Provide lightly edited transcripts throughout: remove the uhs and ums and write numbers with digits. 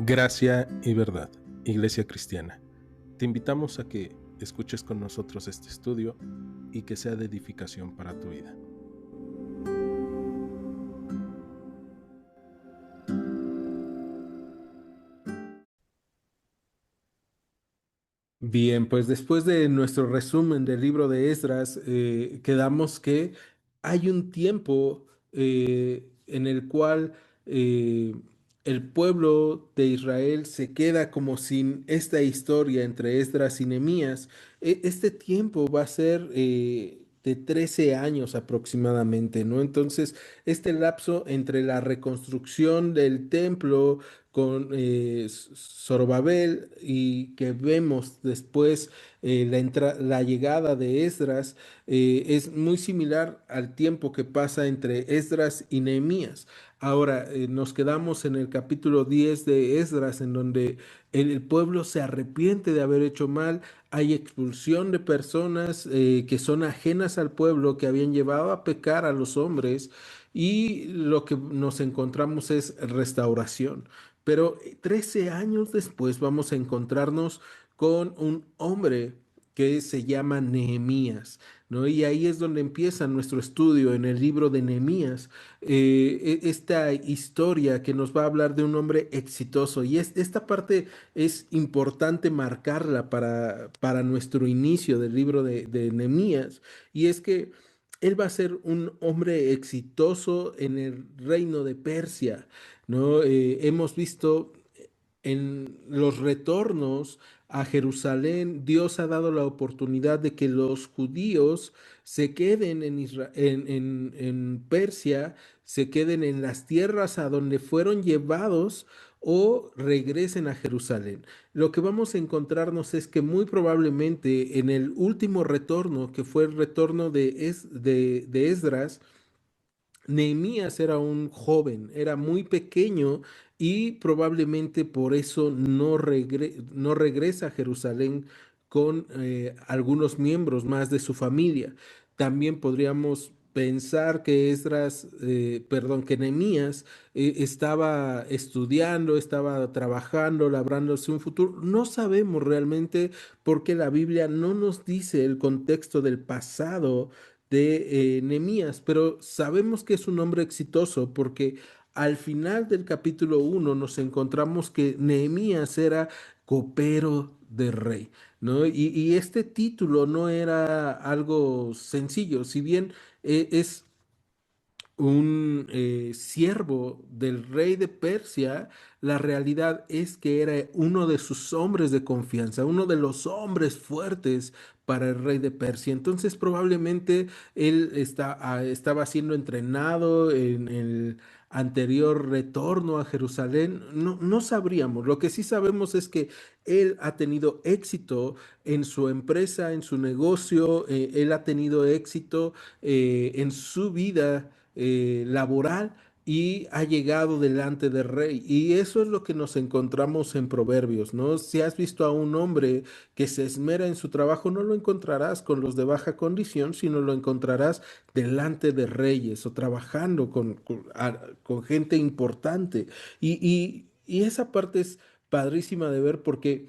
Gracia y verdad, Iglesia Cristiana. Te invitamos a que escuches con nosotros este estudio y que sea de edificación para tu vida. Bien, pues después de nuestro resumen del libro de Esdras, quedamos que hay un tiempo en el cual eh, el pueblo de Israel se queda como sin esta historia entre Esdras y Nehemías. Este tiempo va a ser de 13 años aproximadamente, ¿no? Entonces, este lapso entre la reconstrucción del templo, con Zorobabel y que vemos después la llegada de Esdras, es muy similar al tiempo que pasa entre Esdras y Nehemías. Ahora nos quedamos en el capítulo 10 de Esdras, en donde el pueblo se arrepiente de haber hecho mal. Hay expulsión de personas que son ajenas al pueblo, que habían llevado a pecar a los hombres, y lo que nos encontramos es restauración. Pero 13 años después vamos a encontrarnos con un hombre que se llama Nehemías, ¿no? Y ahí es donde empieza nuestro estudio en el libro de Nehemías, esta historia que nos va a hablar de un hombre exitoso. Y esta parte es importante marcarla para nuestro inicio del libro de Nehemías, y es que él va a ser un hombre exitoso en el reino de Persia, ¿no? Hemos visto en los retornos a Jerusalén, Dios ha dado la oportunidad de que los judíos se queden en Persia, se queden en las tierras a donde fueron llevados, o regresen a Jerusalén. Lo que vamos a encontrarnos es que muy probablemente en el último retorno, que fue el retorno de Esdras, Nehemías era un joven, era muy pequeño, y probablemente por eso no regresa a Jerusalén con algunos miembros más de su familia. También podríamos pensar que que Nehemías estaba estudiando, estaba trabajando, labrándose un futuro. No sabemos realmente, porque la Biblia no nos dice el contexto del pasado de Nehemías, pero sabemos que es un hombre exitoso porque al final del capítulo 1 nos encontramos que Nehemías era copero de rey, ¿no? Y este título no era algo sencillo. Si bien es un siervo del rey de Persia, la realidad es que era uno de sus hombres de confianza, uno de los hombres fuertes para el rey de Persia. Entonces probablemente estaba siendo entrenado en el anterior retorno a Jerusalén. No, no sabríamos. Lo que sí sabemos es que él ha tenido éxito en su empresa, en su negocio. Él ha tenido éxito en su vida laboral, y ha llegado delante del rey. Y eso es lo que nos encontramos en Proverbios, ¿no? Si has visto a un hombre que se esmera en su trabajo, no lo encontrarás con los de baja condición, sino lo encontrarás delante de reyes, o trabajando con gente importante. Y esa parte es padrísima de ver, porque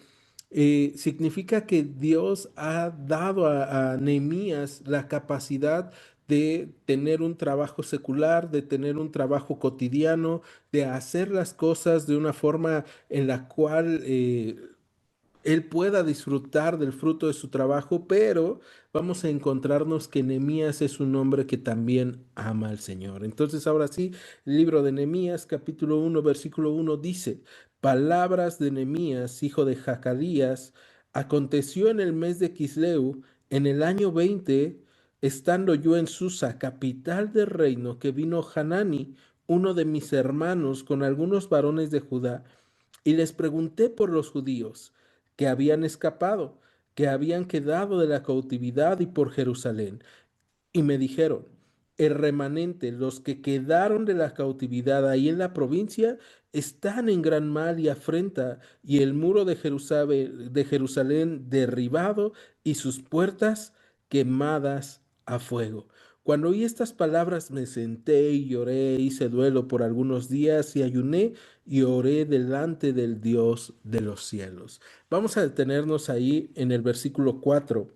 significa que Dios ha dado a Nehemías la capacidad de tener un trabajo secular, de tener un trabajo cotidiano, de hacer las cosas de una forma en la cual él pueda disfrutar del fruto de su trabajo. Pero vamos a encontrarnos que Nehemías es un hombre que también ama al Señor. Entonces, ahora sí, el libro de Nehemías, capítulo 1, versículo 1 dice: Palabras de Nehemías, hijo de Jacalías. Aconteció en el mes de Quisleu, en el año 20, estando yo en Susa, capital del reino, que vino Hanani, uno de mis hermanos, con algunos varones de Judá, y les pregunté por los judíos que habían escapado, que habían quedado de la cautividad, y por Jerusalén. Y me dijeron: el remanente, los que quedaron de la cautividad ahí en la provincia, están en gran mal y afrenta, y el muro de Jerusalén derribado, y sus puertas quemadas a fuego. Cuando oí estas palabras me senté y lloré, hice duelo por algunos días y ayuné y oré delante del Dios de los cielos. Vamos a detenernos ahí en el versículo 4.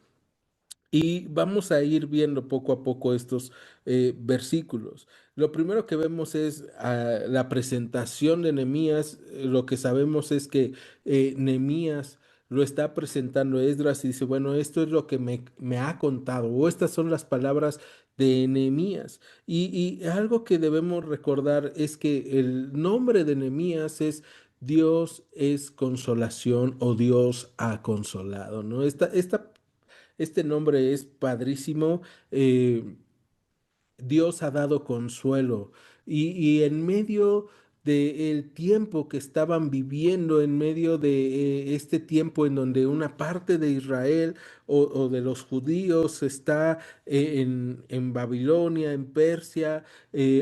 Y vamos a ir viendo poco a poco estos versículos. Lo primero que vemos es la presentación de Nehemías. Lo que sabemos es que Nehemías lo está presentando a Esdras y dice, bueno, esto es lo que me ha contado, o estas son las palabras de Nehemías. Y algo que debemos recordar es que el nombre de Nehemías es Dios es consolación o Dios ha consolado, ¿no? Este nombre es padrísimo. Dios ha dado consuelo y en medio del tiempo que estaban viviendo, en medio de este tiempo en donde una parte de Israel o de los judíos está en Babilonia, en Persia,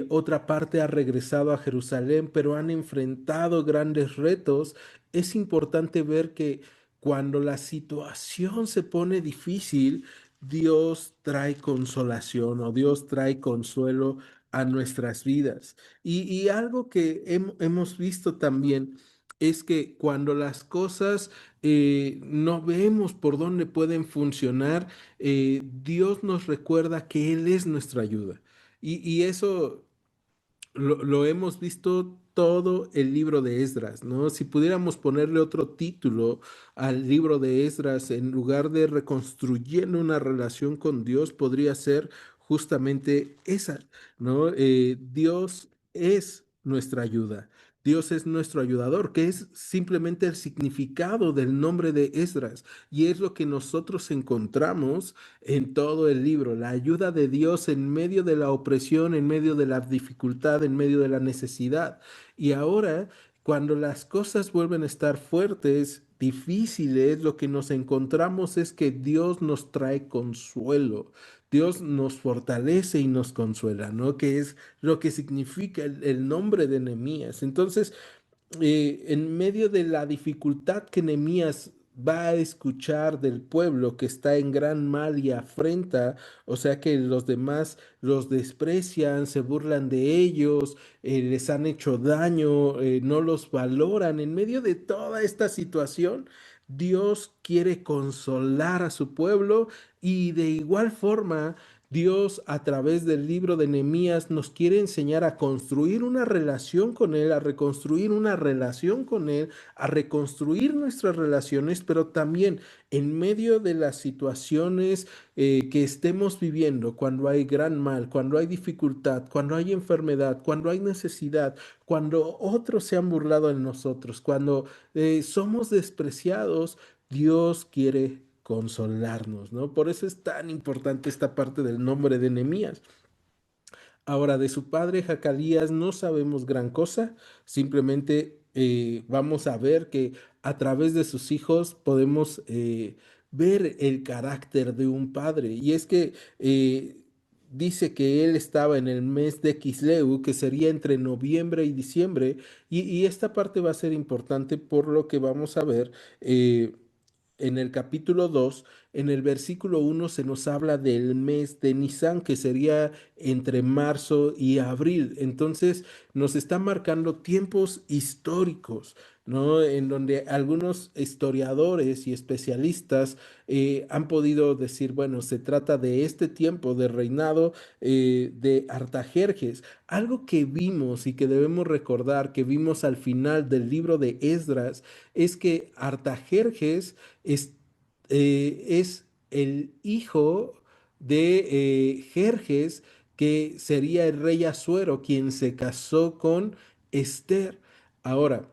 otra parte ha regresado a Jerusalén, pero han enfrentado grandes retos. Es importante ver que cuando la situación se pone difícil, Dios trae consolación o Dios trae consuelo a nuestras vidas. Y algo que hemos visto también es que cuando las cosas no vemos por dónde pueden funcionar, Dios nos recuerda que Él es nuestra ayuda. Y eso lo hemos visto todo el libro de Esdras, ¿no? Si pudiéramos ponerle otro título al libro de Esdras, en lugar de reconstruyendo una relación con Dios, podría ser justamente esa, ¿no? Dios es nuestra ayuda. Dios es nuestro ayudador, que es simplemente el significado del nombre de Esdras. Y es lo que nosotros encontramos en todo el libro, la ayuda de Dios en medio de la opresión, en medio de la dificultad, en medio de la necesidad. Y ahora, cuando las cosas vuelven a estar fuertes, difíciles, lo que nos encontramos es que Dios nos trae consuelo. Dios nos fortalece y nos consuela, ¿no? Que es lo que significa el nombre de Nehemías. Entonces, en medio de la dificultad que Nehemías va a escuchar del pueblo que está en gran mal y afrenta, o sea que los demás los desprecian, se burlan de ellos, les han hecho daño, no los valoran. En medio de toda esta situación, Dios quiere consolar a su pueblo y de igual forma Dios a través del libro de Nehemías nos quiere enseñar a construir una relación con Él, a reconstruir una relación con Él, a reconstruir nuestras relaciones, pero también en medio de las situaciones que estemos viviendo, cuando hay gran mal, cuando hay dificultad, cuando hay enfermedad, cuando hay necesidad, cuando otros se han burlado de nosotros, cuando somos despreciados, Dios quiere consolarnos, ¿no? Por eso es tan importante esta parte del nombre de Nehemías. Ahora, de su padre Jacalías no sabemos gran cosa, simplemente vamos a ver que a través de sus hijos podemos ver el carácter de un padre. Y es que dice que él estaba en el mes de Kisleu, que sería entre noviembre y diciembre, y esta parte va a ser importante por lo que vamos a ver. En el capítulo 2, en el versículo 1 se nos habla del mes de Nisan, que sería entre marzo y abril. Entonces nos está marcando tiempos históricos, ¿no? En donde algunos historiadores y especialistas han podido decir, bueno, se trata de este tiempo de reinado de Artajerjes. Algo que vimos y que debemos recordar, que vimos al final del libro de Esdras, es que Artajerjes es el hijo de Jerjes, que sería el rey Asuero, quien se casó con Esther. Ahora,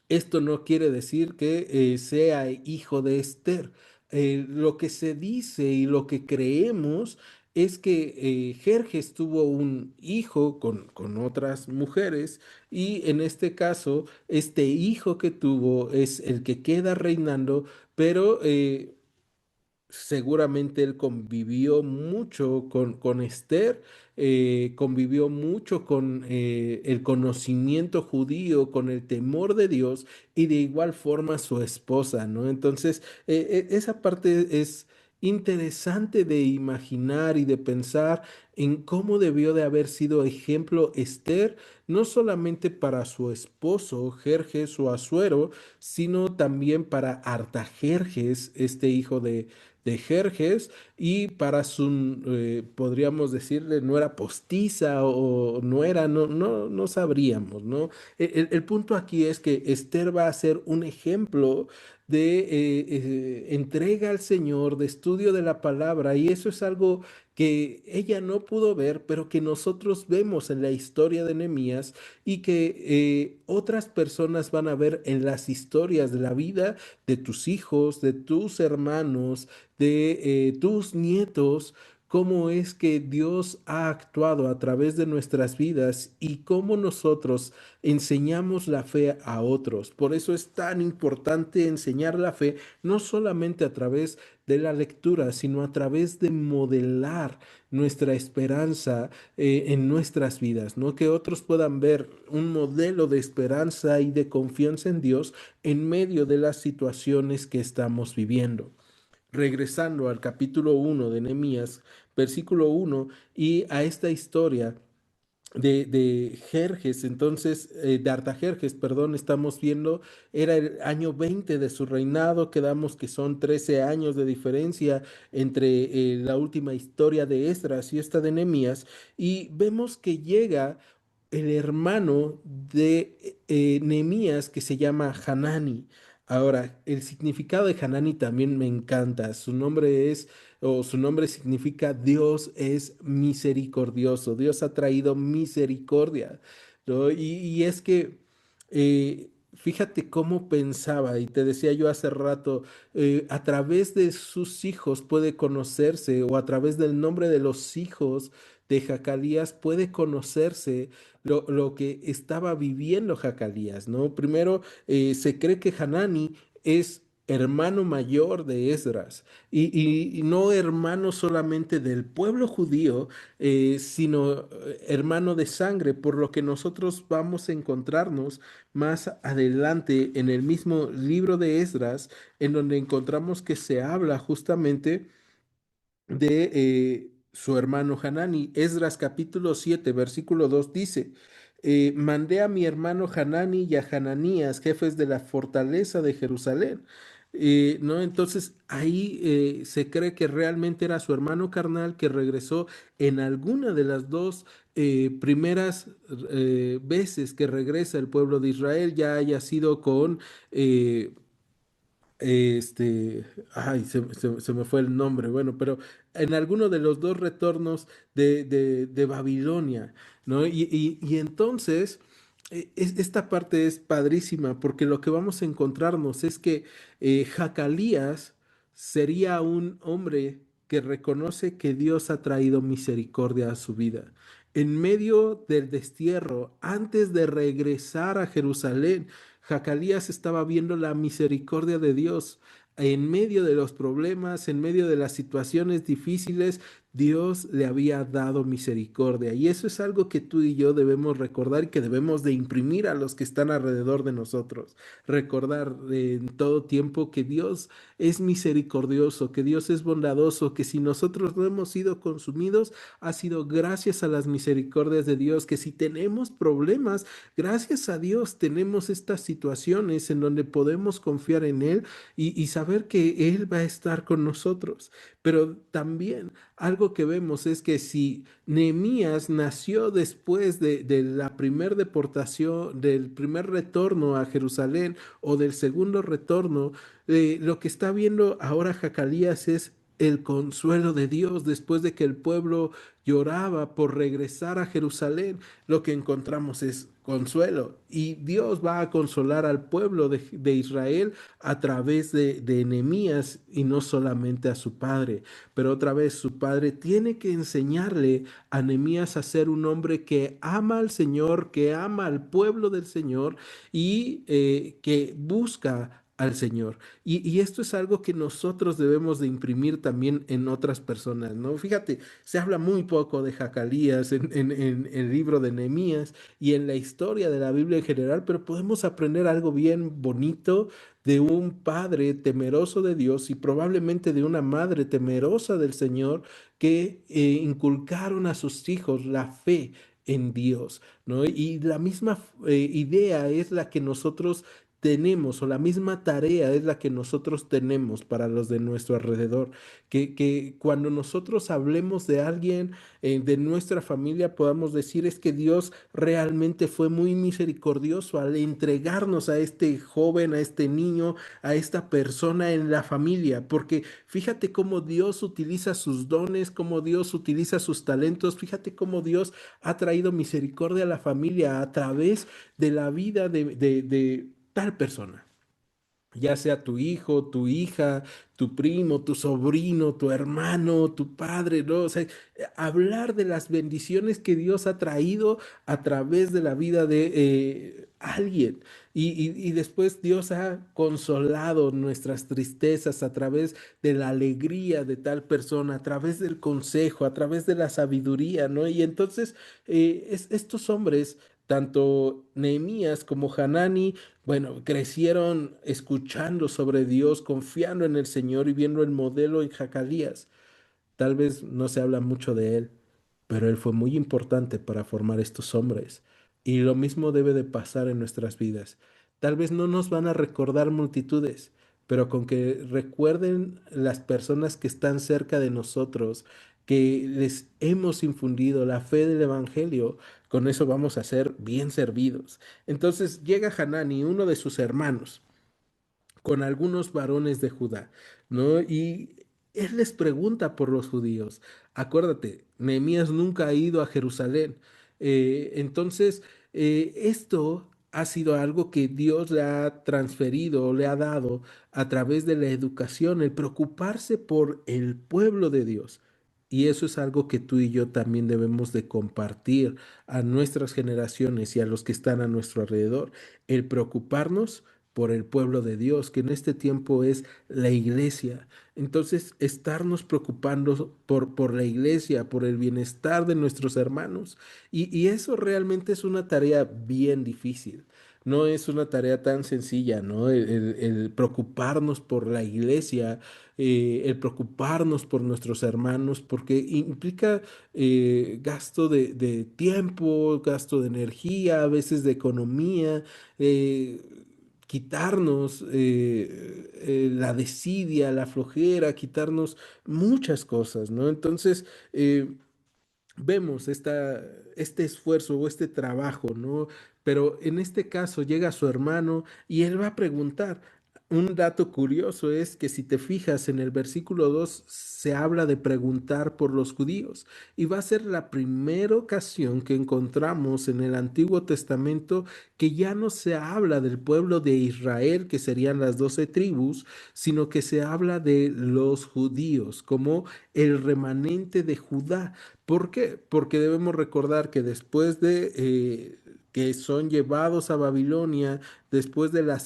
esto no quiere decir que sea hijo de Esther. Lo que se dice y lo que creemos es que Jerjes tuvo un hijo con otras mujeres y en este caso, este hijo que tuvo es el que queda reinando, pero seguramente él convivió mucho con Esther, convivió mucho con el conocimiento judío, con el temor de Dios y de igual forma su esposa, ¿no? Entonces, esa parte interesante de imaginar y de pensar en cómo debió de haber sido ejemplo Esther, no solamente para su esposo Jerjes o Asuero, sino también para Artajerjes, este hijo de Jerjes, y para su, podríamos decirle, no era postiza o no era, no sabríamos, ¿no? El punto aquí es que Esther va a ser un ejemplo de entrega al Señor, de estudio de la palabra, y eso es algo que ella no pudo ver, pero que nosotros vemos en la historia de Nehemías y que otras personas van a ver en las historias de la vida de tus hijos, de tus hermanos, de tus nietos, cómo es que Dios ha actuado a través de nuestras vidas y cómo nosotros enseñamos la fe a otros. Por eso es tan importante enseñar la fe, no solamente a través de la lectura, sino a través de modelar nuestra esperanza en nuestras vidas, ¿no? Que otros puedan ver un modelo de esperanza y de confianza en Dios en medio de las situaciones que estamos viviendo. Regresando al capítulo 1 de Nehemías, versículo 1, y a esta historia de Jerjes, entonces, de Artajerjes, perdón, estamos viendo, era el año 20 de su reinado, quedamos que son 13 años de diferencia entre la última historia de Esdras y esta de Nehemías, y vemos que llega el hermano de Nehemías que se llama Hanani. Ahora, el significado de Hanani también me encanta. Su nombre es, o su nombre significa Dios es misericordioso. Dios ha traído misericordia, ¿no? Y es que, fíjate cómo pensaba, y te decía yo hace rato, a través de sus hijos puede conocerse, o a través del nombre de los hijos de Jacalías puede conocerse lo que estaba viviendo Jacalías, ¿no? Primero, se cree que Hanani es hermano mayor de Esdras y no hermano solamente del pueblo judío, sino hermano de sangre, por lo que nosotros vamos a encontrarnos más adelante en el mismo libro de Esdras, en donde encontramos que se habla justamente de su hermano Hanani. Esdras capítulo 7 versículo 2 dice, mandé a mi hermano Hanani y a Hananías, jefes de la fortaleza de Jerusalén. ¿No? Entonces ahí se cree que realmente era su hermano carnal que regresó en alguna de las dos primeras veces que regresa el pueblo de Israel, ya haya sido con este, ay, se me fue el nombre, bueno, pero en alguno de los dos retornos de Babilonia, ¿no? Y entonces, esta parte es padrísima porque lo que vamos a encontrarnos es que Jacalías sería un hombre que reconoce que Dios ha traído misericordia a su vida. En medio del destierro, antes de regresar a Jerusalén, Jacalías estaba viendo la misericordia de Dios. En medio de los problemas, en medio de las situaciones difíciles, Dios le había dado misericordia. Y eso es algo que tú y yo debemos recordar y que debemos de imprimir a los que están alrededor de nosotros. Recordar en todo tiempo que Dios es misericordioso, que Dios es bondadoso, que si nosotros no hemos sido consumidos, ha sido gracias a las misericordias de Dios, que si tenemos problemas, gracias a Dios tenemos estas situaciones en donde podemos confiar en Él y saber que Él va a estar con nosotros. Pero también algo que vemos es que si Nehemías nació después de la primer deportación, del primer retorno a Jerusalén o del segundo retorno, lo que está viendo ahora Jacalías es el consuelo de Dios después de que el pueblo lloraba por regresar a Jerusalén. Lo que encontramos es consuelo y Dios va a consolar al pueblo de Israel a través de Nehemías y no solamente a su padre. Pero otra vez su padre tiene que enseñarle a Nehemías a ser un hombre que ama al Señor, que ama al pueblo del Señor y que busca al Señor. Y esto es algo que nosotros debemos de imprimir también en otras personas, ¿no? Fíjate, se habla muy poco de Jacalías en el libro de Nehemías y en la historia de la Biblia en general, pero podemos aprender algo bien bonito de un padre temeroso de Dios y probablemente de una madre temerosa del Señor que inculcaron a sus hijos la fe en Dios, ¿no? Y la misma idea es la que nosotros tenemos, o la misma tarea es la que nosotros tenemos para los de nuestro alrededor, que cuando nosotros hablemos de alguien de nuestra familia podamos decir es que Dios realmente fue muy misericordioso al entregarnos a este joven, a este niño, a esta persona en la familia, porque fíjate cómo Dios utiliza sus dones, cómo Dios utiliza sus talentos, fíjate cómo Dios ha traído misericordia a la familia a través de la vida de tal persona, ya sea tu hijo, tu hija, tu primo, tu sobrino, tu hermano, tu padre, ¿no? O sea, hablar de las bendiciones que Dios ha traído a través de la vida de alguien. Y después Dios ha consolado nuestras tristezas a través de la alegría de tal persona, a través del consejo, a través de la sabiduría, ¿no? Y entonces estos hombres, tanto Nehemías como Hanani, bueno, crecieron escuchando sobre Dios, confiando en el Señor y viendo el modelo en Jacalías. Tal vez no se habla mucho de él, pero él fue muy importante para formar estos hombres. Y lo mismo debe de pasar en nuestras vidas. Tal vez no nos van a recordar multitudes, pero con que recuerden las personas que están cerca de nosotros, que les hemos infundido la fe del Evangelio, con eso vamos a ser bien servidos. Entonces llega Hanani, uno de sus hermanos, con algunos varones de Judá, ¿no? Y él les pregunta por los judíos. Acuérdate, Nehemías nunca ha ido a Jerusalén. Entonces, esto ha sido algo que Dios le ha transferido, le ha dado a través de la educación, el preocuparse por el pueblo de Dios. Y eso es algo que tú y yo también debemos de compartir a nuestras generaciones y a los que están a nuestro alrededor. El preocuparnos por el pueblo de Dios, que en este tiempo es la iglesia. Entonces, estarnos preocupando por la iglesia, por el bienestar de nuestros hermanos. Y eso realmente es una tarea bien difícil. No es una tarea tan sencilla, ¿no? El preocuparnos por la iglesia, el preocuparnos por nuestros hermanos, porque implica gasto de tiempo, gasto de energía, a veces de economía, eh, quitarnos la desidia, la flojera, quitarnos muchas cosas, ¿no? Entonces, vemos este esfuerzo o este trabajo, ¿no? Pero en este caso llega su hermano y él va a preguntar. Un dato curioso es que si te fijas en el versículo 2 se habla de preguntar por los judíos y va a ser la primera ocasión que encontramos en el Antiguo Testamento que ya no se habla del pueblo de Israel, que serían las 12 tribus, sino que se habla de los judíos como el remanente de Judá. ¿Por qué? Porque debemos recordar que después de que son llevados a Babilonia, después de la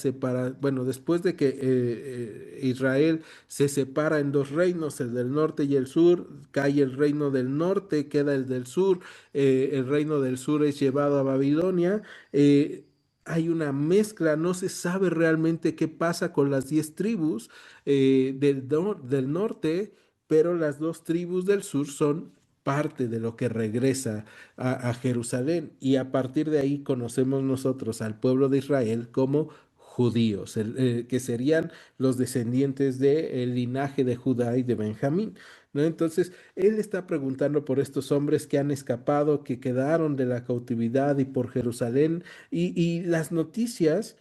bueno, después de que Israel se separa en dos reinos, el del norte y el sur, cae el reino del norte, queda el del sur, el reino del sur es llevado a Babilonia. Hay una mezcla, no se sabe realmente qué pasa con las 10 tribus del norte, pero las dos tribus del sur son parte de lo que regresa a Jerusalén. Y a partir de ahí conocemos nosotros al pueblo de Israel como judíos, que serían los descendientes del linaje de Judá y de Benjamín, ¿no? Entonces, él está preguntando por estos hombres que han escapado, que quedaron de la cautividad y por Jerusalén, y las noticias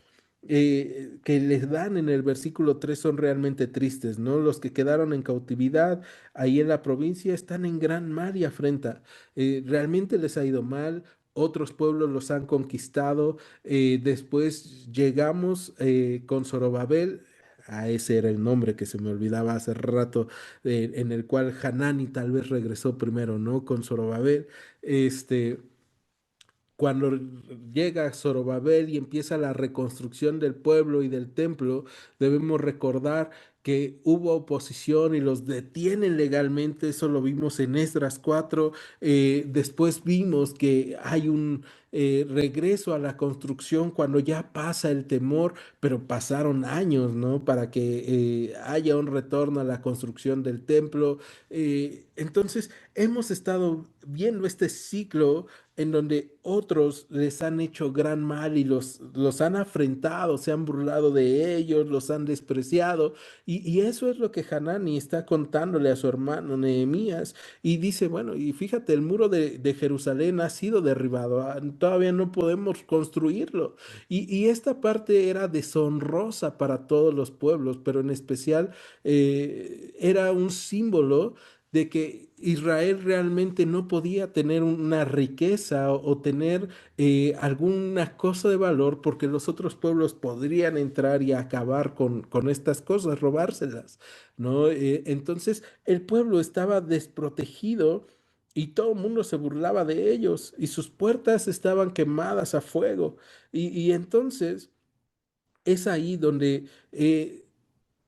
que les dan en el versículo 3 son realmente tristes, ¿no? Los que quedaron en cautividad ahí en la provincia están en gran mal y afrenta. Realmente les ha ido mal. Otros pueblos los han conquistado. Después llegamos con Zorobabel. Ese era el nombre que se me olvidaba hace rato, en el cual Hanani tal vez regresó primero, ¿no? Con Zorobabel. Este, cuando llega Zorobabel y empieza la reconstrucción del pueblo y del templo, debemos recordar que hubo oposición y los detienen legalmente. Eso lo vimos en Esdras 4. Después vimos que hay un regreso a la construcción cuando ya pasa el temor, pero pasaron años, ¿no? Para que haya un retorno a la construcción del templo. Entonces, hemos estado viendo este ciclo en donde otros les han hecho gran mal y los han afrentado, se han burlado de ellos, los han despreciado. Y eso es lo que Hanani está contándole a su hermano Nehemías. Y dice, bueno, y fíjate, el muro de Jerusalén ha sido derribado, todavía no podemos construirlo. Y esta parte era deshonrosa para todos los pueblos, pero en especial era un símbolo de que Israel realmente no podía tener una riqueza o tener alguna cosa de valor porque los otros pueblos podrían entrar y acabar con estas cosas, robárselas, ¿no? Entonces el pueblo estaba desprotegido y todo el mundo se burlaba de ellos y sus puertas estaban quemadas a fuego. Y entonces es ahí donde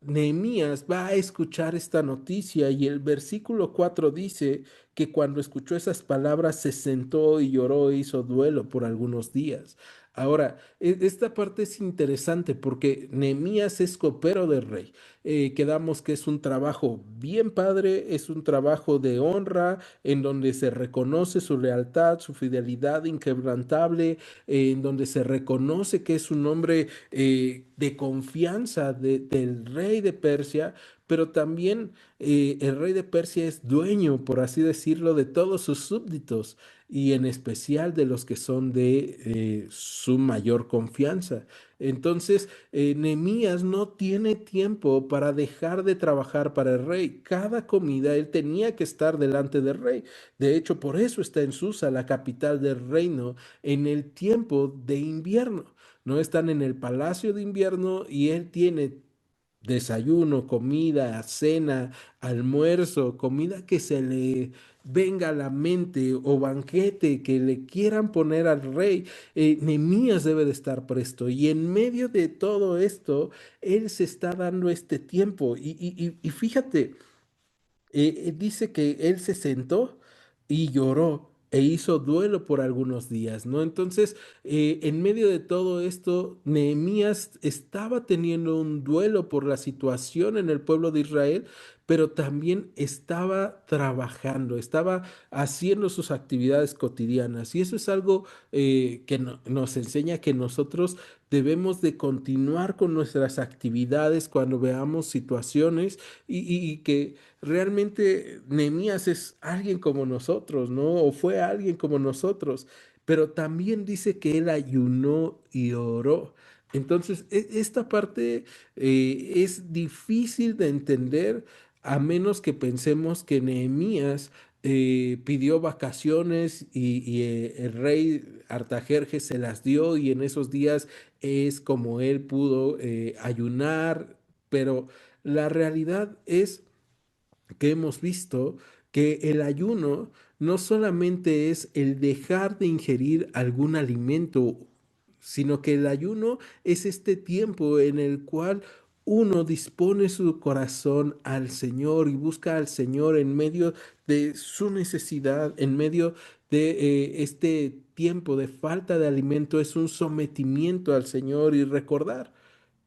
Nehemías va a escuchar esta noticia y el versículo 4 dice que cuando escuchó esas palabras se sentó y lloró e hizo duelo por algunos días. Ahora, esta parte es interesante porque Nehemías es copero del rey. Quedamos que es un trabajo bien padre, es un trabajo de honra en donde se reconoce su lealtad, su fidelidad inquebrantable, en donde se reconoce que es un hombre de confianza del rey de Persia, pero también el rey de Persia es dueño, por así decirlo, de todos sus súbditos y en especial de los que son de su mayor confianza. Entonces, Nehemías no tiene tiempo para dejar de trabajar para el rey. Cada comida él tenía que estar delante del rey. De hecho, por eso está en Susa, la capital del reino, en el tiempo de invierno. No están en el palacio de invierno y él tiene desayuno, comida, cena, almuerzo, comida que se le venga a la mente o banquete que le quieran poner al rey. Nehemías debe de estar presto y en medio de todo esto, él se está dando este tiempo y fíjate, dice que él se sentó y lloró e hizo duelo por algunos días, ¿no? Entonces, en medio de todo esto, Nehemías estaba teniendo un duelo por la situación en el pueblo de Israel, pero también estaba trabajando, estaba haciendo sus actividades cotidianas. Y eso es algo que nos enseña que nosotros debemos de continuar con nuestras actividades cuando veamos situaciones y que realmente Nehemías es alguien como nosotros, ¿no? O fue alguien como nosotros, pero también dice que él ayunó y oró. Entonces, esta parte es difícil de entender a menos que pensemos que Nehemías pidió vacaciones y el rey Artajerjes se las dio y en esos días es como él pudo ayunar, pero la realidad es que hemos visto que el ayuno no solamente es el dejar de ingerir algún alimento, sino que el ayuno es este tiempo en el cual uno dispone su corazón al Señor y busca al Señor en medio de su necesidad, en medio de este tiempo de falta de alimento, es un sometimiento al Señor y recordar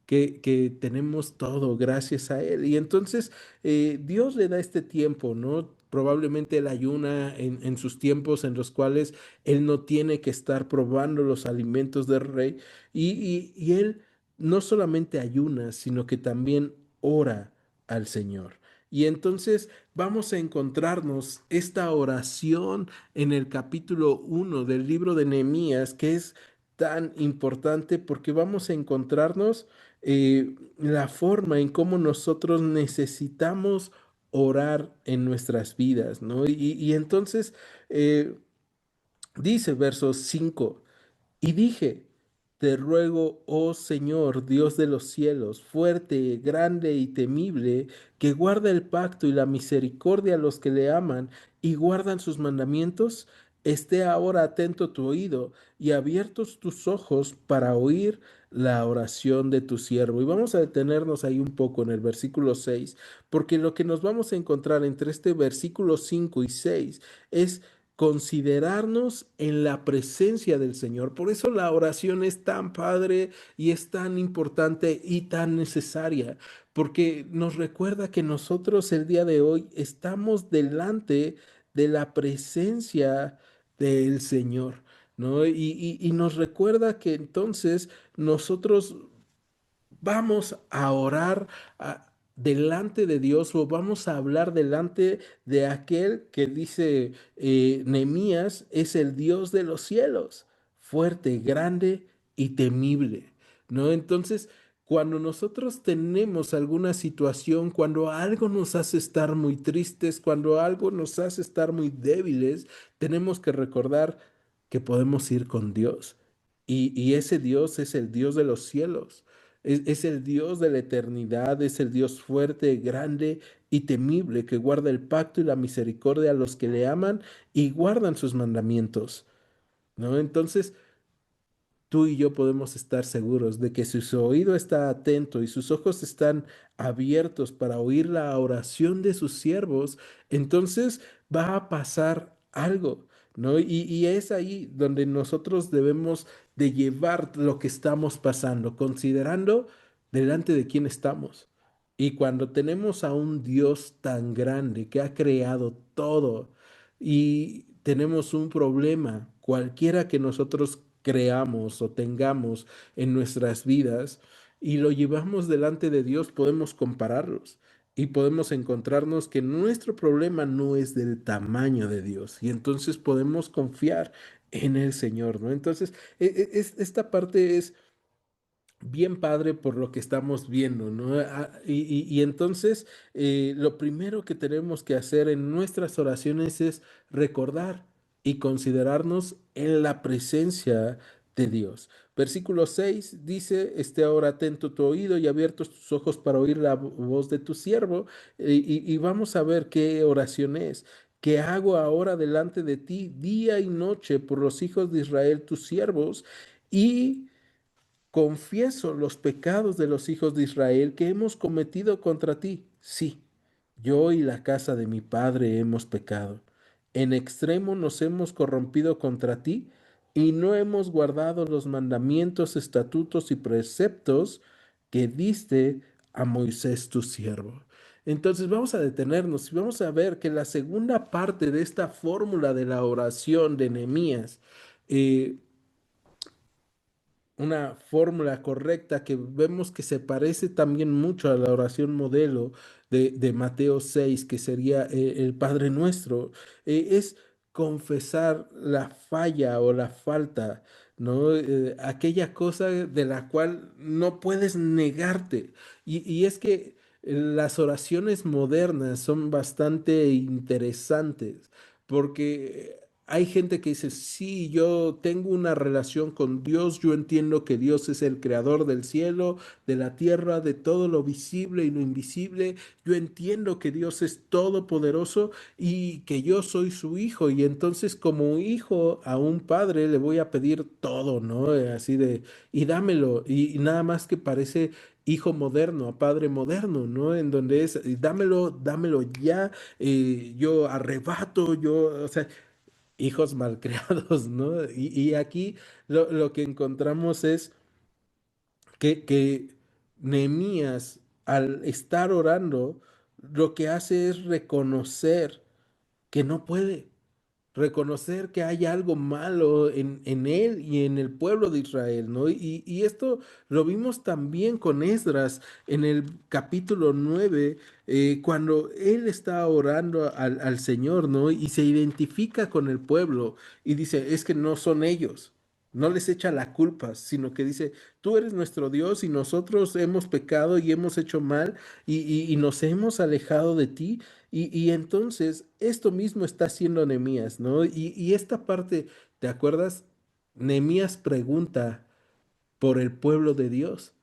que tenemos todo gracias a Él. Y entonces Dios le da este tiempo, ¿no? Probablemente Él ayuna en sus tiempos en los cuales Él no tiene que estar probando los alimentos del rey. Y Él no solamente ayuna, sino que también ora al Señor. Y entonces vamos a encontrarnos esta oración en el capítulo 1 del libro de Nehemías, que es tan importante porque vamos a encontrarnos la forma en cómo nosotros necesitamos orar en nuestras vidas, ¿no? Y entonces eh, dice verso 5. Y dije, te ruego, oh Señor, Dios de los cielos, fuerte, grande y temible, que guarda el pacto y la misericordia a los que le aman y guardan sus mandamientos, esté ahora atento tu oído y abiertos tus ojos para oír la oración de tu siervo. Y vamos a detenernos ahí un poco en el versículo 6, porque lo que nos vamos a encontrar entre este versículo 5 y 6 es considerarnos en la presencia del Señor. Por eso la oración es tan padre y es tan importante y tan necesaria, porque nos recuerda que nosotros el día de hoy estamos delante de la presencia del Señor, ¿no? Y nos recuerda que entonces nosotros vamos a orar delante de Dios o vamos a hablar delante de aquel que dice Nehemías es el Dios de los cielos, fuerte, grande y temible, ¿no? Entonces, cuando nosotros tenemos alguna situación, cuando algo nos hace estar muy tristes, cuando algo nos hace estar muy débiles, tenemos que recordar que podemos ir con Dios. Y ese Dios es el Dios de los cielos. Es el Dios de la eternidad, es el Dios fuerte, grande y temible que guarda el pacto y la misericordia a los que le aman y guardan sus mandamientos, ¿no? Entonces, tú y yo podemos estar seguros de que si su oído está atento y sus ojos están abiertos para oír la oración de sus siervos, entonces va a pasar algo, ¿no? Y es ahí donde nosotros debemos de llevar lo que estamos pasando, considerando delante de quién estamos. Y cuando tenemos a un Dios tan grande que ha creado todo y tenemos un problema, cualquiera que nosotros creamos o tengamos en nuestras vidas y lo llevamos delante de Dios, podemos compararlos y podemos encontrarnos que nuestro problema no es del tamaño de Dios y entonces podemos confiar en el Señor, ¿no? Entonces, esta parte es bien padre por lo que estamos viendo, ¿no? Y entonces lo primero que tenemos que hacer en nuestras oraciones es recordar y considerarnos en la presencia de Dios. Versículo 6 dice, esté ahora atento tu oído y abiertos tus ojos para oír la voz de tu siervo. Y vamos a ver qué oración es. Que hago ahora delante de ti día y noche por los hijos de Israel, tus siervos, y confieso los pecados de los hijos de Israel que hemos cometido contra ti. Sí, yo y la casa de mi padre hemos pecado. En extremo nos hemos corrompido contra ti y no hemos guardado los mandamientos, estatutos y preceptos que diste a Moisés tu siervo. Entonces vamos a detenernos y vamos a ver que la segunda parte de esta fórmula de la oración de Nehemías, eh, una fórmula correcta que vemos que se parece también mucho a la oración modelo de Mateo 6, que sería el Padre Nuestro, es confesar la falla o la falta, ¿no? Aquella cosa de la cual no puedes negarte. Y es que las oraciones modernas son bastante interesantes porque hay gente que dice, sí, yo tengo una relación con Dios, yo entiendo que Dios es el creador del cielo, de la tierra, de todo lo visible y lo invisible, yo entiendo que Dios es todopoderoso y que yo soy su hijo y entonces como hijo a un padre le voy a pedir todo, ¿no? Así de, y dámelo, y nada más que parece hijo moderno, a padre moderno, ¿no? En donde es, y dámelo, dámelo ya, yo arrebato, yo, o sea hijos malcriados, ¿no? Y aquí lo que encontramos es que Nehemías, al estar orando, lo que hace es reconocer que no puede, reconocer que hay algo malo en él y en el pueblo de Israel, ¿no? Y esto lo vimos también con Esdras en el capítulo 9 cuando él está orando al Señor, ¿no? Y se identifica con el pueblo y dice, es que no son ellos. No les echa la culpa, sino que dice, tú eres nuestro Dios y nosotros hemos pecado y hemos hecho mal y nos hemos alejado de ti. Y entonces esto mismo está haciendo Nehemías, ¿no? Y esta parte, ¿te acuerdas? Nehemías pregunta por el pueblo de Dios.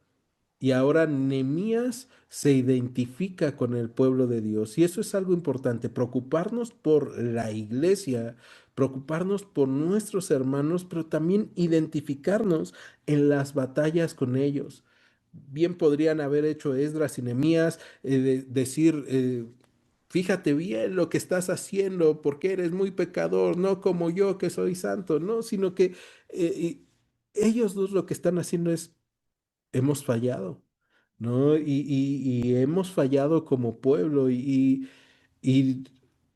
Y ahora Nehemías se identifica con el pueblo de Dios. Y eso es algo importante, preocuparnos por la iglesia, preocuparnos por nuestros hermanos, pero también identificarnos en las batallas con ellos. Bien podrían haber hecho Esdras y Nehemías, decir, fíjate bien lo que estás haciendo, porque eres muy pecador, no como yo que soy santo, no, sino que ellos dos lo que están haciendo es hemos fallado, ¿no? Y hemos fallado como pueblo y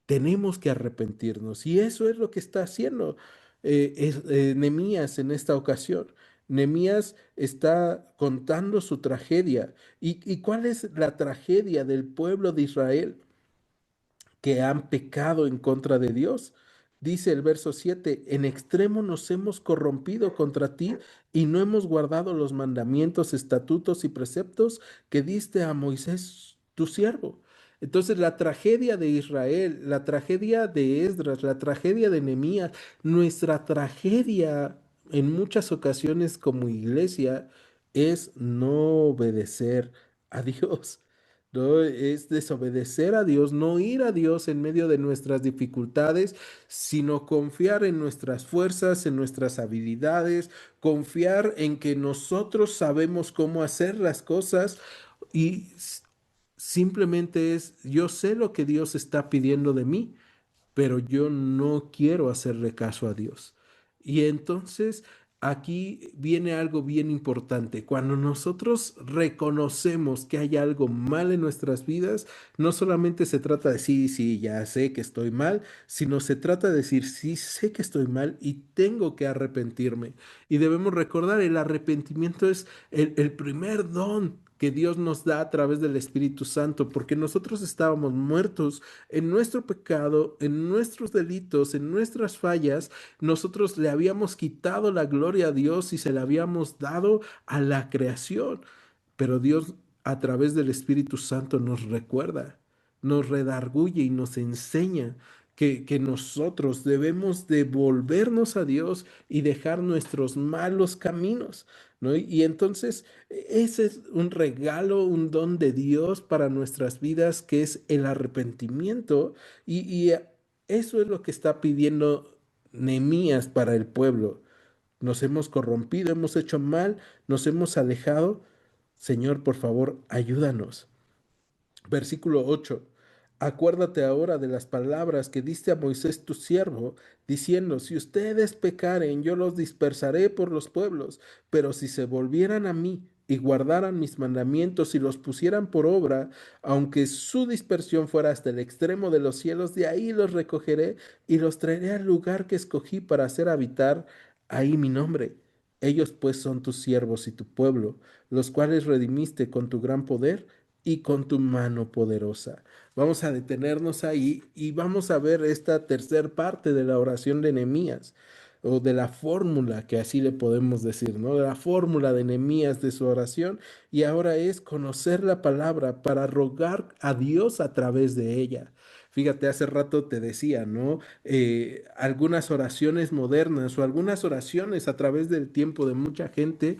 tenemos que arrepentirnos. Y eso es lo que está haciendo Nehemías en esta ocasión. Nehemías está contando su tragedia. Y cuál es la tragedia del pueblo de Israel? Que han pecado en contra de Dios. Dice el verso 7: en extremo nos hemos corrompido contra ti y no hemos guardado los mandamientos, estatutos y preceptos que diste a Moisés, tu siervo. Entonces la tragedia de Israel, la tragedia de Esdras, la tragedia de Nehemías, nuestra tragedia en muchas ocasiones como iglesia es no obedecer a Dios. ¿No? Es desobedecer a Dios, no ir a Dios en medio de nuestras dificultades, sino confiar en nuestras fuerzas, en nuestras habilidades, confiar en que nosotros sabemos cómo hacer las cosas y simplemente es, yo sé lo que Dios está pidiendo de mí, pero yo no quiero hacerle caso a Dios. Y entonces aquí viene algo bien importante. Cuando nosotros reconocemos que hay algo mal en nuestras vidas, no solamente se trata de sí, sí, ya sé que estoy mal, sino se trata de decir, sí, sé que estoy mal y tengo que arrepentirme. Y debemos recordar, el arrepentimiento es el primer don que Dios nos da a través del Espíritu Santo, porque nosotros estábamos muertos en nuestro pecado, en nuestros delitos, en nuestras fallas, nosotros le habíamos quitado la gloria a Dios y se la habíamos dado a la creación. Pero Dios a través del Espíritu Santo nos recuerda, nos redarguye y nos enseña que nosotros debemos devolvernos a Dios y dejar nuestros malos caminos, ¿no? Y entonces ese es un regalo, un don de Dios para nuestras vidas, que es el arrepentimiento. Y eso es lo que está pidiendo Nehemías para el pueblo. Nos hemos corrompido, hemos hecho mal, nos hemos alejado. Señor, por favor, ayúdanos. Versículo 8. Acuérdate ahora de las palabras que diste a Moisés tu siervo, diciendo, si ustedes pecaren, yo los dispersaré por los pueblos, pero si se volvieran a mí y guardaran mis mandamientos y los pusieran por obra, aunque su dispersión fuera hasta el extremo de los cielos, de ahí los recogeré y los traeré al lugar que escogí para hacer habitar ahí mi nombre. Ellos pues son tus siervos y tu pueblo, los cuales redimiste con tu gran poder y con tu mano poderosa. Vamos a detenernos ahí y vamos a ver esta tercer parte de la oración de Nehemías, o de la fórmula, que así le podemos decir, ¿no? De la fórmula de Nehemías de su oración, y ahora es conocer la palabra para rogar a Dios a través de ella. Fíjate, hace rato te decía, ¿no? Algunas oraciones modernas o algunas oraciones a través del tiempo de mucha gente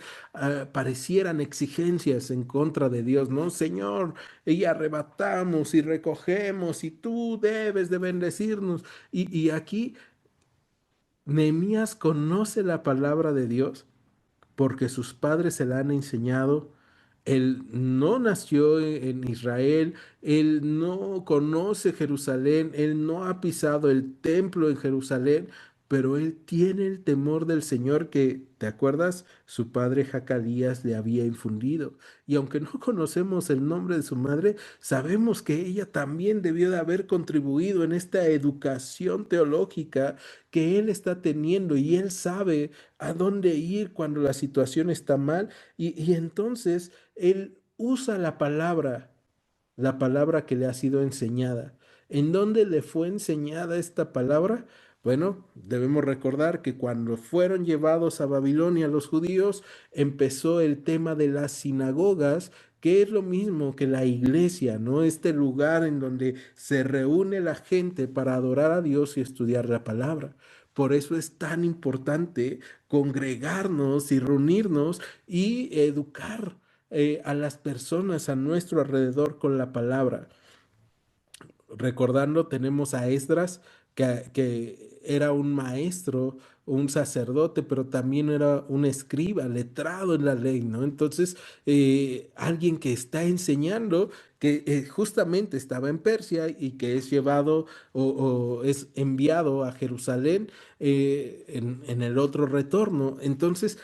parecieran exigencias en contra de Dios, ¿no? Señor, y arrebatamos y recogemos y tú debes de bendecirnos. Y aquí Nehemías conoce la palabra de Dios porque sus padres se la han enseñado. Él no nació en Israel, él no conoce Jerusalén, él no ha pisado el templo en Jerusalén, pero él tiene el temor del Señor que, ¿te acuerdas? Su padre Jacalías le había infundido. Y aunque no conocemos el nombre de su madre, sabemos que ella también debió de haber contribuido en esta educación teológica que él está teniendo, y él sabe a dónde ir cuando la situación está mal, y entonces él usa la palabra que le ha sido enseñada. ¿En dónde le fue enseñada esta palabra? Bueno, debemos recordar que cuando fueron llevados a Babilonia los judíos, empezó el tema de las sinagogas, que es lo mismo que la iglesia, ¿no? Este lugar en donde se reúne la gente para adorar a Dios y estudiar la palabra. Por eso es tan importante congregarnos y reunirnos y educar. a las personas a nuestro alrededor con la palabra. Recordando, tenemos a Esdras, que era un maestro, un sacerdote, pero también era un escriba, letrado en la ley, ¿no? Entonces, alguien que está enseñando, que justamente estaba en Persia y que es llevado o es enviado a Jerusalén en el otro retorno. Entonces,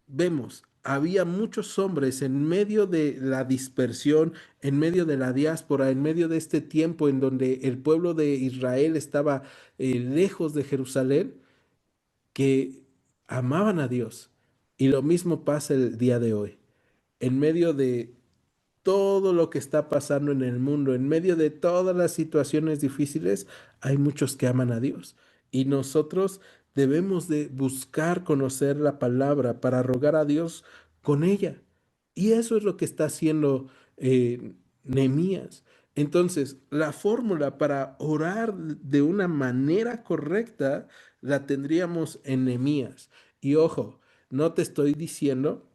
vemos, había muchos hombres en medio de la dispersión, en medio de la diáspora, en medio de este tiempo en donde el pueblo de Israel estaba lejos de Jerusalén, que amaban a Dios. Y lo mismo pasa el día de hoy. En medio de todo lo que está pasando en el mundo, en medio de todas las situaciones difíciles, hay muchos que aman a Dios. Y nosotros debemos de buscar conocer la palabra para rogar a Dios con ella. Y eso es lo que está haciendo Nehemías. Entonces, la fórmula para orar de una manera correcta la tendríamos en Nehemías. Y ojo, no te estoy diciendo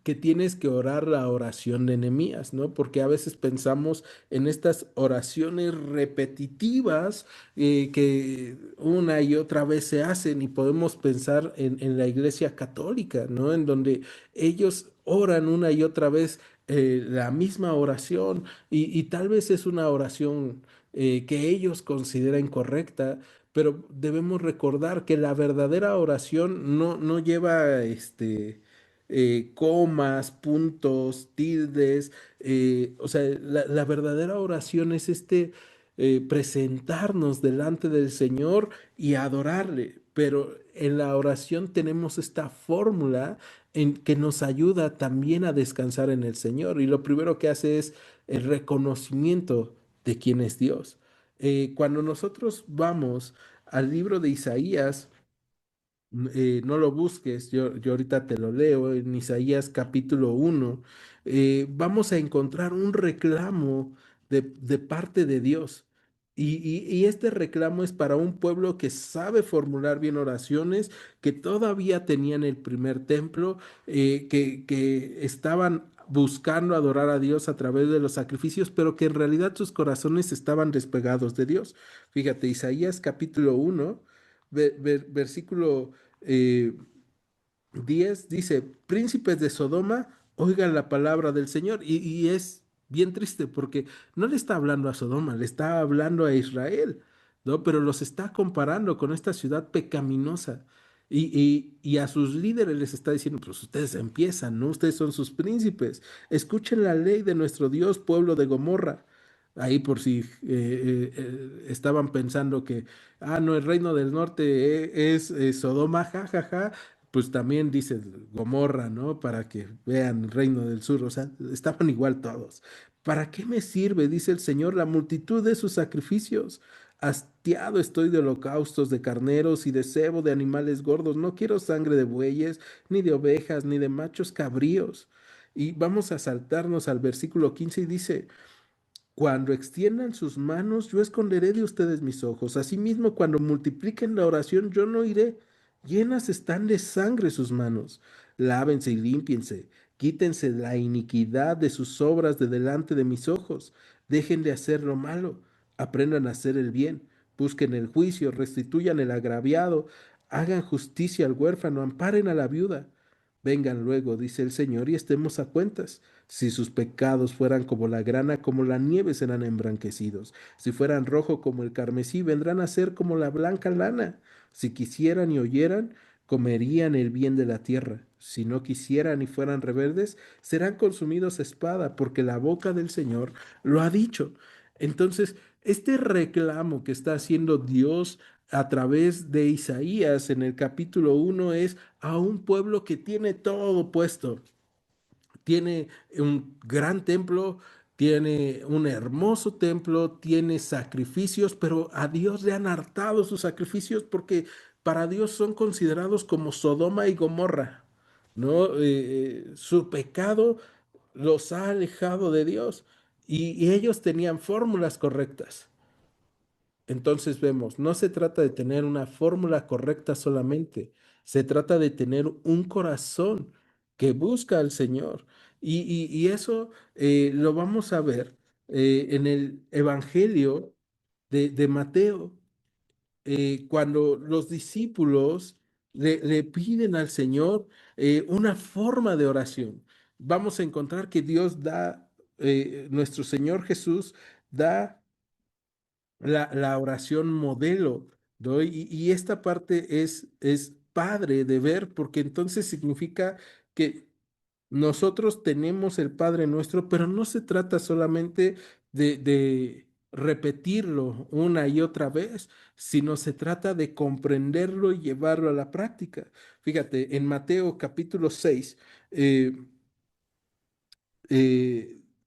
que tienes que orar la oración de Nehemías, ¿no? Porque a veces pensamos en estas oraciones repetitivas que una y otra vez se hacen y podemos pensar en la Iglesia Católica, ¿no? En donde ellos oran una y otra vez la misma oración y tal vez es una oración que ellos consideran correcta. Pero debemos recordar que la verdadera oración no lleva comas, puntos, tildes. O sea, la verdadera oración es presentarnos delante del Señor y adorarle. Pero en la oración tenemos esta fórmula en que nos ayuda también a descansar en el Señor. Y lo primero que hace es el reconocimiento de quién es Dios. Cuando nosotros vamos al libro de Isaías, no lo busques, yo ahorita te lo leo en Isaías capítulo 1. Vamos a encontrar un reclamo de parte de Dios. Y este reclamo es para un pueblo que sabe formular bien oraciones, que todavía tenían el primer templo, que estaban buscando adorar a Dios a través de los sacrificios, pero que en realidad sus corazones estaban despegados de Dios. Fíjate, Isaías capítulo 1, versículo 10 dice, príncipes de Sodoma, oigan la palabra del Señor. Y es bien triste porque no le está hablando a Sodoma, le está hablando a Israel, ¿no? Pero los está comparando con esta ciudad pecaminosa. Y a sus líderes les está diciendo, pues ustedes empiezan, ¿no? Ustedes son sus príncipes. Escuchen la ley de nuestro Dios, pueblo de Gomorra. Ahí por si estaban pensando que, ah, no, el reino del norte es Sodoma, jajaja, pues también dice Gomorra, ¿no? Para que vean el reino del sur, o sea, estaban igual todos. ¿Para qué me sirve, dice el Señor, la multitud de sus sacrificios? Hastiado estoy de holocaustos, de carneros y de cebo de animales gordos. No quiero sangre de bueyes, ni de ovejas, ni de machos cabríos. Y vamos a saltarnos al versículo 15 y dice, cuando extiendan sus manos, yo esconderé de ustedes mis ojos. Asimismo, cuando multipliquen la oración, yo no iré. Llenas están de sangre sus manos. Lávense y límpiense. Quítense la iniquidad de sus obras de delante de mis ojos. Dejen de hacer lo malo. Aprendan a hacer el bien. Busquen el juicio, restituyan el agraviado. Hagan justicia al huérfano, amparen a la viuda. Vengan luego, dice el Señor, y estemos a cuentas. Si sus pecados fueran como la grana, como la nieve serán emblanquecidos. Si fueran rojo como el carmesí, vendrán a ser como la blanca lana. Si quisieran y oyeran, comerían el bien de la tierra. Si no quisieran y fueran rebeldes, serán consumidos a espada, porque la boca del Señor lo ha dicho. Entonces, este reclamo que está haciendo Dios a través de Isaías en el capítulo 1 es a un pueblo que tiene todo puesto, tiene un gran templo, tiene un hermoso templo, tiene sacrificios, pero a Dios le han hartado sus sacrificios porque para Dios son considerados como Sodoma y Gomorra, ¿no? Su pecado los ha alejado de Dios y ellos tenían fórmulas correctas. Entonces vemos, no se trata de tener una fórmula correcta solamente, se trata de tener un corazón que busca al Señor. Y eso lo vamos a ver en el Evangelio de Mateo, cuando los discípulos le piden al Señor una forma de oración. Vamos a encontrar que Dios da, nuestro Señor Jesús da la oración modelo, ¿no? Y esta parte es padre de ver, porque entonces significa que nosotros tenemos el Padre Nuestro, pero no se trata solamente de repetirlo una y otra vez, sino se trata de comprenderlo y llevarlo a la práctica. Fíjate, en Mateo capítulo 6, eh,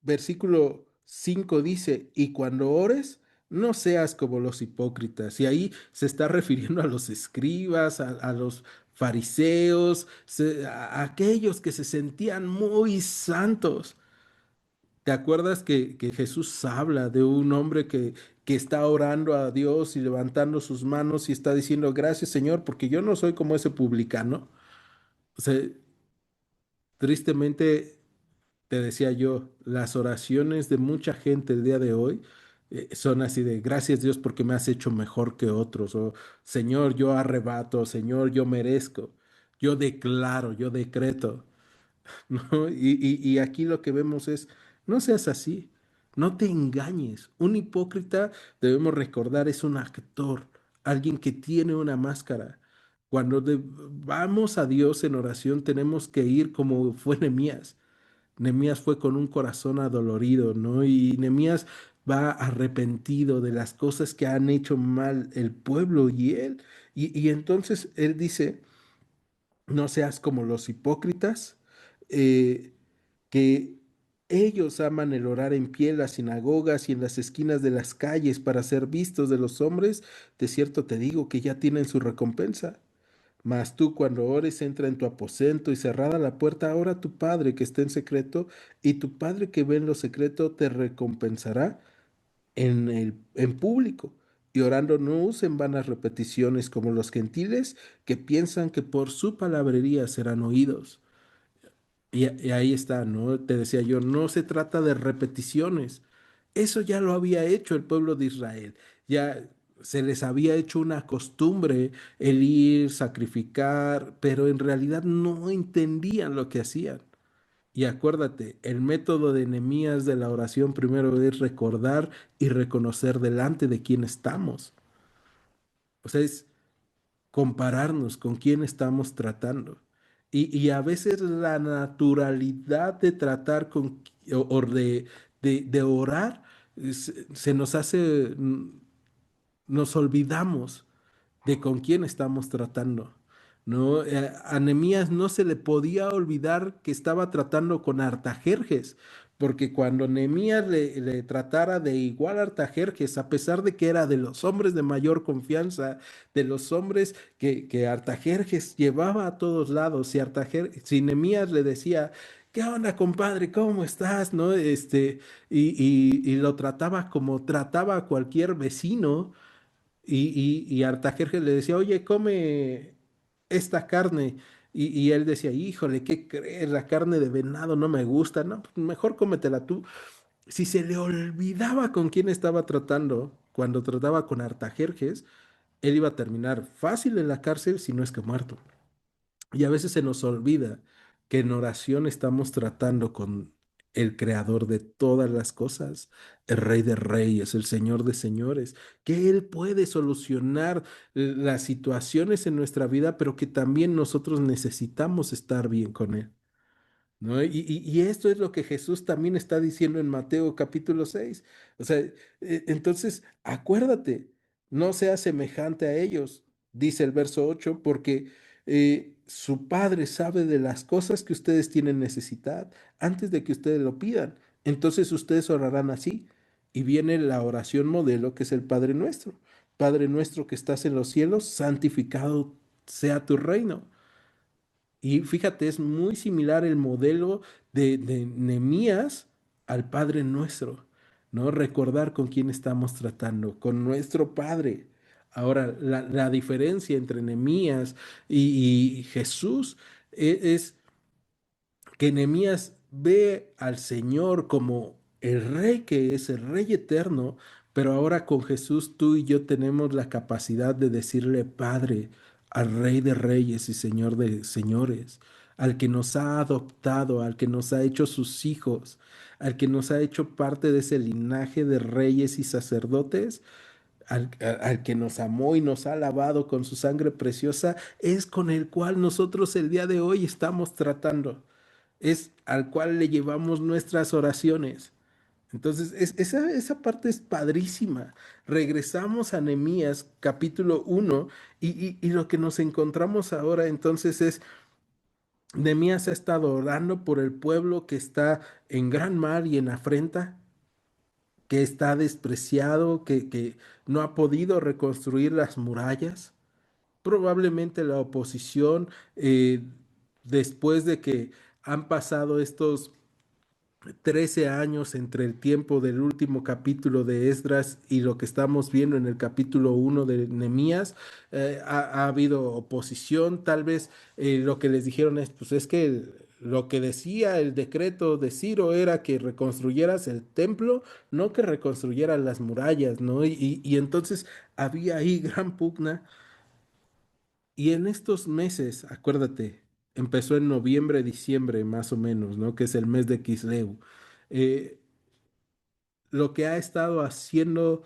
versículo 5 dice, y cuando ores, no seas como los hipócritas. Y ahí se está refiriendo a los escribas, a los fariseos, a aquellos que se sentían muy santos. ¿Te acuerdas que Jesús habla de un hombre que está orando a Dios y levantando sus manos y está diciendo, gracias Señor, porque yo no soy como ese publicano? O sea, tristemente te decía yo, las oraciones de mucha gente el día de hoy son así de gracias Dios porque me has hecho mejor que otros, o Señor, yo arrebato, Señor, yo merezco, yo declaro, yo decreto, ¿no? Y aquí lo que vemos es, no seas así, no te engañes. Un hipócrita, debemos recordar, es un actor, alguien que tiene una máscara. Cuando vamos a Dios en oración, tenemos que ir como fue Nehemías. Nehemías fue con un corazón adolorido, ¿no? Y Nehemías va arrepentido de las cosas que han hecho mal el pueblo y él. Y entonces él dice, no seas como los hipócritas, eh, que ellos aman el orar en pie en las sinagogas y en las esquinas de las calles para ser vistos de los hombres. De cierto te digo que ya tienen su recompensa. Mas tú cuando ores, entra en tu aposento y cerrada la puerta, ora a tu Padre que está en secreto, y tu Padre que ve en lo secreto te recompensará en público. Y orando no usen vanas repeticiones como los gentiles que piensan que por su palabrería serán oídos. Y ahí está, ¿no? Te decía yo, no se trata de repeticiones. Eso ya lo había hecho el pueblo de Israel. Ya se les había hecho una costumbre el ir, sacrificar, pero en realidad no entendían lo que hacían. Y acuérdate, el método de Nehemías de la oración primero es recordar y reconocer delante de quién estamos. O sea, es compararnos con quién estamos tratando. Y a veces la naturalidad de tratar con, o de orar, se nos hace, nos olvidamos de con quién estamos tratando, ¿no? A Nehemías no se le podía olvidar que estaba tratando con Artajerjes, porque cuando Nehemías le tratara de igual a Artajerjes, a pesar de que era de los hombres de mayor confianza, de los hombres que Artajerjes llevaba a todos lados, si Nehemías le decía, ¿qué onda, compadre? ¿Cómo estás? ¿No? Y lo trataba como trataba a cualquier vecino, y Artajerjes le decía, oye, come esta carne. Y él decía, híjole, ¿qué crees? La carne de venado no me gusta. No, pues mejor cómetela tú. Si se le olvidaba con quién estaba tratando, cuando trataba con Artajerjes, él iba a terminar fácil en la cárcel, si no es que muerto. Y a veces se nos olvida que en oración estamos tratando con el creador de todas las cosas, el rey de reyes, el señor de señores, que él puede solucionar las situaciones en nuestra vida, pero que también nosotros necesitamos estar bien con él. ¿No? Y esto es lo que Jesús también está diciendo en Mateo capítulo 6. O sea, entonces, acuérdate, no seas semejante a ellos, dice el verso 8, porque su Padre sabe de las cosas que ustedes tienen necesidad antes de que ustedes lo pidan. Entonces ustedes orarán así. Y viene la oración modelo que es el Padre nuestro. Padre nuestro que estás en los cielos, santificado sea tu reino. Y fíjate, es muy similar el modelo de Nehemías al Padre Nuestro, ¿no? Recordar con quién estamos tratando, con nuestro Padre. Ahora, la diferencia entre Nehemías y Jesús es que Nehemías ve al Señor como el Rey que es, el Rey eterno, pero ahora con Jesús tú y yo tenemos la capacidad de decirle Padre al Rey de Reyes y Señor de Señores, al que nos ha adoptado, al que nos ha hecho sus hijos, al que nos ha hecho parte de ese linaje de reyes y sacerdotes, al que nos amó y nos ha lavado con su sangre preciosa, es con el cual nosotros el día de hoy estamos tratando, es al cual le llevamos nuestras oraciones. Entonces, esa parte es padrísima. Regresamos a Nehemías capítulo 1 y lo que nos encontramos ahora entonces es, Nehemías ha estado orando por el pueblo que está en gran mal y en afrenta, que está despreciado, que no ha podido reconstruir las murallas. Probablemente la oposición, después de que han pasado estos 13 años entre el tiempo del último capítulo de Esdras y lo que estamos viendo en el capítulo 1 de Nehemías, ha habido oposición, tal vez lo que les dijeron es, pues es que lo que decía el decreto de Ciro era que reconstruyeras el templo, no que reconstruyeras las murallas, ¿no? Y entonces había ahí gran pugna y en estos meses, acuérdate, empezó en noviembre, diciembre más o menos, ¿no? Que es el mes de Kisleu. Eh, lo que ha estado haciendo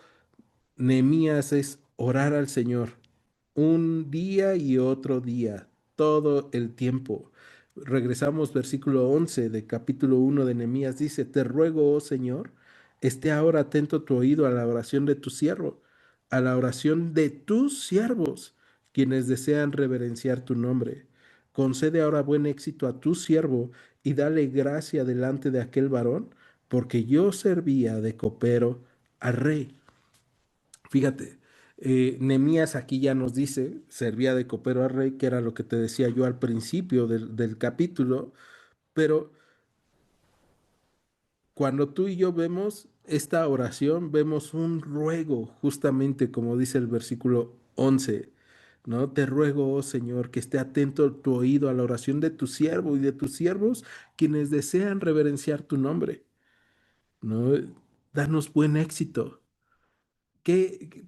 Nehemías es orar al Señor un día y otro día, todo el tiempo. Regresamos versículo 11 de capítulo 1 de Nehemías, dice, te ruego, oh Señor, esté ahora atento tu oído a la oración de tu siervo, a la oración de tus siervos, quienes desean reverenciar tu nombre. Concede ahora buen éxito a tu siervo y dale gracia delante de aquel varón, porque yo servía de copero al rey. Fíjate, Nehemías aquí ya nos dice, servía de copero al rey, que era lo que te decía yo al principio del capítulo, pero cuando tú y yo vemos esta oración, vemos un ruego, justamente como dice el versículo 11, ¿no? Te ruego, oh Señor, que esté atento tu oído a la oración de tu siervo y de tus siervos, quienes desean reverenciar tu nombre, ¿no? Danos buen éxito.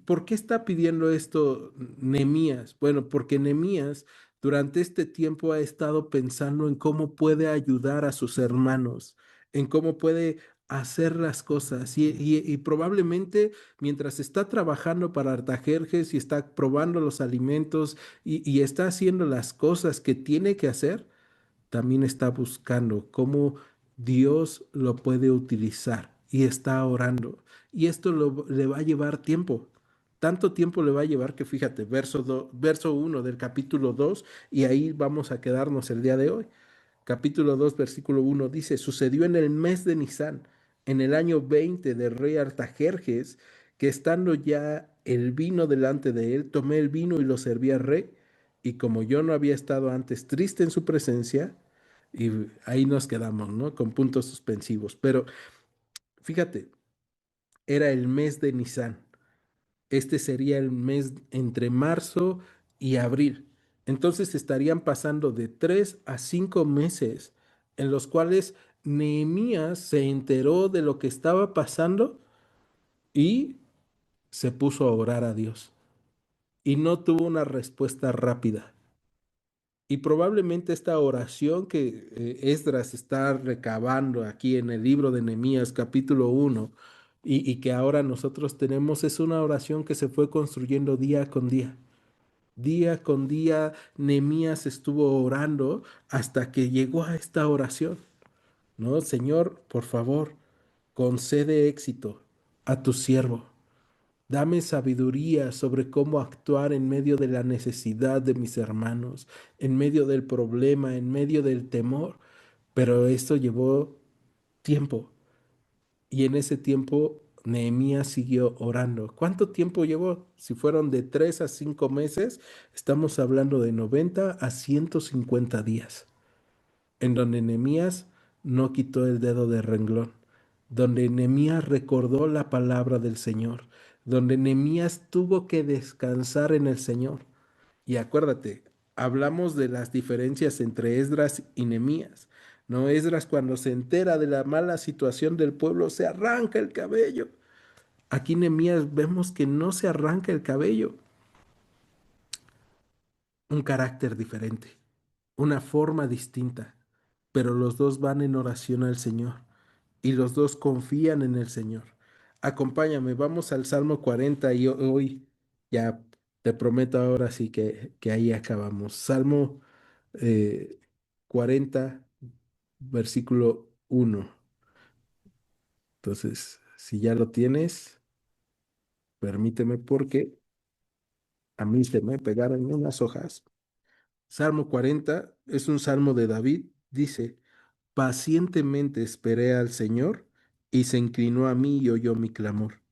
¿Por qué está pidiendo esto Nehemías? Bueno, porque Nehemías durante este tiempo ha estado pensando en cómo puede ayudar a sus hermanos, en cómo puede hacer las cosas. Y probablemente mientras está trabajando para Artajerjes y está probando los alimentos y está haciendo las cosas que tiene que hacer, también está buscando cómo Dios lo puede utilizar y está orando. Y esto le va a llevar tiempo. Tanto tiempo le va a llevar que fíjate, verso 1 del capítulo 2 y ahí vamos a quedarnos el día de hoy. Capítulo 2 versículo 1 dice, sucedió en el mes de Nisán, en el año 20 del rey Artajerjes, que estando ya el vino delante de él, tomé el vino y lo serví al rey, y como yo no había estado antes triste en su presencia, y ahí nos quedamos, ¿no? Con puntos suspensivos. Pero fíjate, era el mes de Nisán. Este sería el mes entre marzo y abril. Entonces estarían pasando de 3 a 5 meses en los cuales Nehemías se enteró de lo que estaba pasando y se puso a orar a Dios. Y no tuvo una respuesta rápida. Y probablemente esta oración que Esdras está recabando aquí en el libro de Nehemías capítulo 1 y que ahora nosotros tenemos es una oración que se fue construyendo día con día. Día con día Nehemías estuvo orando hasta que llegó a esta oración, ¿no? Señor, por favor, concede éxito a tu siervo. Dame sabiduría sobre cómo actuar en medio de la necesidad de mis hermanos, en medio del problema, en medio del temor. Pero esto llevó tiempo y en ese tiempo Nehemías siguió orando. ¿Cuánto tiempo llevó? Si fueron de 3 a 5 meses, estamos hablando de 90 a 150 días en donde Nehemías no quitó el dedo de renglón, donde Nehemías recordó la palabra del Señor, donde Nehemías tuvo que descansar en el Señor. Y acuérdate, hablamos de las diferencias entre Esdras y Nehemías. No, Esdras cuando se entera de la mala situación del pueblo se arranca el cabello. Aquí en Nehemías vemos que no se arranca el cabello, un carácter diferente, una forma distinta, pero los dos van en oración al Señor y los dos confían en el Señor. Acompáñame, vamos al Salmo 40 y hoy ya te prometo ahora sí que ahí acabamos. Salmo 40, versículo 1. Entonces, si ya lo tienes, permíteme porque a mí se me pegaron unas hojas. Salmo 40 es un salmo de David. Dice, pacientemente esperé al Señor y se inclinó a mí y oyó mi clamor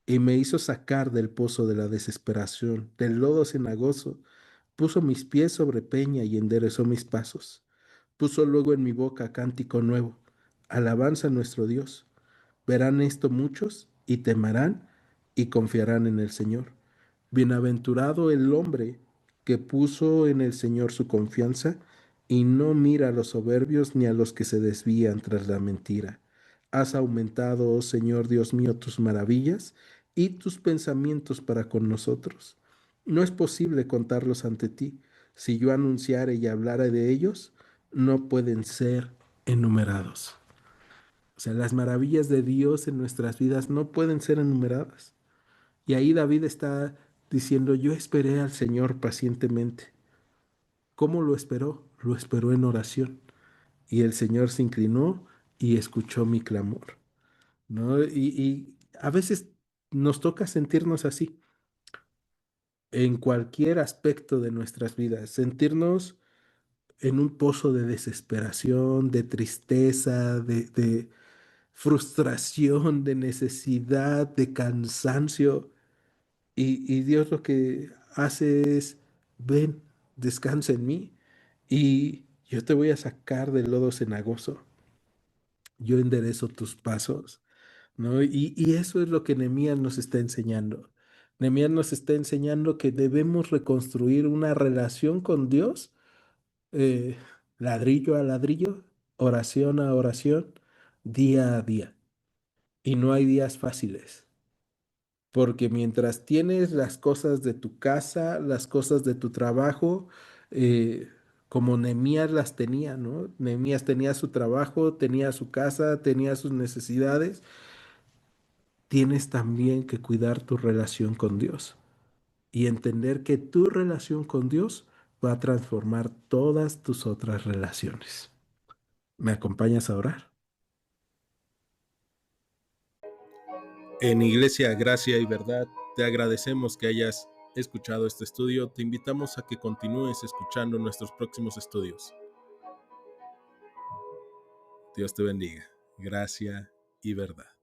y me hizo sacar del pozo de la desesperación, del lodo cenagoso, puso mis pies sobre peña y enderezó mis pasos. Puso luego en mi boca cántico nuevo, alabanza a nuestro Dios. Verán esto muchos y temerán y confiarán en el Señor. Bienaventurado el hombre que puso en el Señor su confianza y no mira a los soberbios ni a los que se desvían tras la mentira. Has aumentado, oh Señor Dios mío, tus maravillas y tus pensamientos para con nosotros. No es posible contarlos ante ti. Si yo anunciare y hablara de ellos, no pueden ser enumerados. O sea, las maravillas de Dios en nuestras vidas no pueden ser enumeradas. Y ahí David está diciendo, yo esperé al Señor pacientemente. ¿Cómo lo esperó? Lo esperó en oración. Y el Señor se inclinó y escuchó mi clamor. ¿No? Y a veces nos toca sentirnos así en cualquier aspecto de nuestras vidas, sentirnos en un pozo de desesperación, de tristeza, de frustración, de necesidad, de cansancio. Y Dios lo que hace es, ven, descansa en mí y yo te voy a sacar del lodo cenagoso. Yo enderezo tus pasos, ¿no? Y eso es lo que Nehemías nos está enseñando. Nehemías nos está enseñando que debemos reconstruir una relación con Dios, eh, ladrillo a ladrillo, oración a oración, día a día. Y no hay días fáciles. Porque mientras tienes las cosas de tu casa, las cosas de tu trabajo, eh, como Nehemías las tenía, ¿no? Nehemías tenía su trabajo, tenía su casa, tenía sus necesidades. Tienes también que cuidar tu relación con Dios y entender que tu relación con Dios va a transformar todas tus otras relaciones. ¿Me acompañas a orar? En Iglesia Gracia y Verdad, te agradecemos que hayas escuchado este estudio. Te invitamos a que continúes escuchando nuestros próximos estudios. Dios te bendiga. Gracia y verdad.